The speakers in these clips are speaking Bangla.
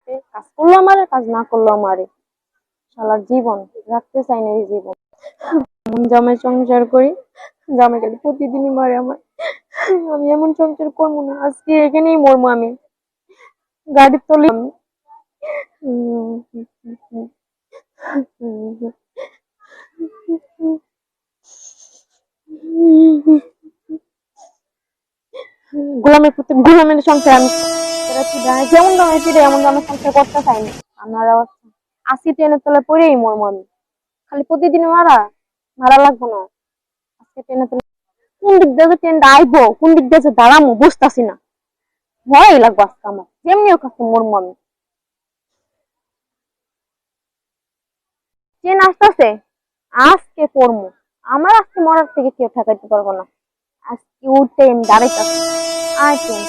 রাখতে, কাজ করলো আমারে, কাজ না করলো আমারে। শালার জীবন রাখতে চাই না এই জীবন। জামাই সংসার করি, জামাই খালি প্রতিদিনই মারে আমার। আমি এমন সংসার করবো না, আজকে এখানেই মরবো আমি, গাড়ির তলে আমি। গোলামের প্রতি গোলামের সংসার আমি যেমন দামে ফিরে এমন দামে সংসার করতে চাইনি। আপনারা আসি ট্রেনের তলে পড়েই মরবো আমি, খালি প্রতিদিন মারা মারা লাগবো না। আজকে ট্রেনের তলে কোন দিক দিয়ে ট্রেনটা আইবো, কোন দিক দিয়ে দাঁড়ামো বুঝতেছি না, ভয় লাগবো আজকে আমার, যেমনি হোক আজকে মরবো আমি। ট্রেন আসতেছে, আজকে পড়বো আমার, আজকে মরার থেকে কেউ ঠেকাইতে পারবো না। আজকে ও ট্রেন দাঁড়াইতেছে, আর ট্রেন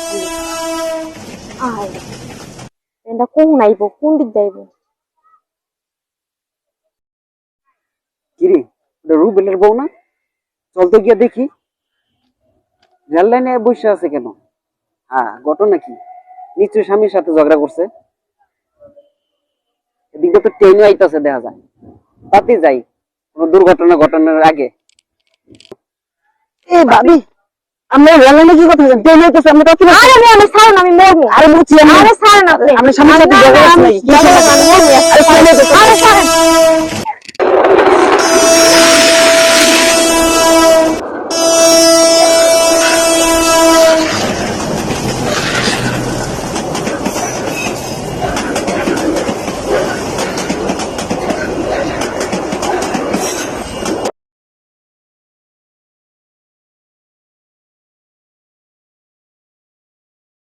আর ট্রেনটা কোন আইবো, কোন দিক দিয়ে আইবো। কিরে, ওটা রুবেলের বউ না? চল তো গিয়ে দেখি রেল লাইনে বসে আছে কেন। হ্যাঁ, ঘটনা কি? নিশ্চয়ই স্বামীর সাথে ঝগড়া করছে। এদিকে তো ট্রেনও আইতাছে দেখা যায়, তাতে যাই কোনো দুর্ঘটনা ঘটনার আগে। এ ভাবি, আমরা রেল লাইনে কি কথা বলছেন? ট্রেন আইতাছে, আমরা তাতে আরে আমি ছাড়েন, আমি মরবো। আরে বুঝছি আমি। আরে ছাড়েন আপনি, আমরা স্বামীর সাথে ঝগড়া করছি নাকি? আরে ছাড়েন।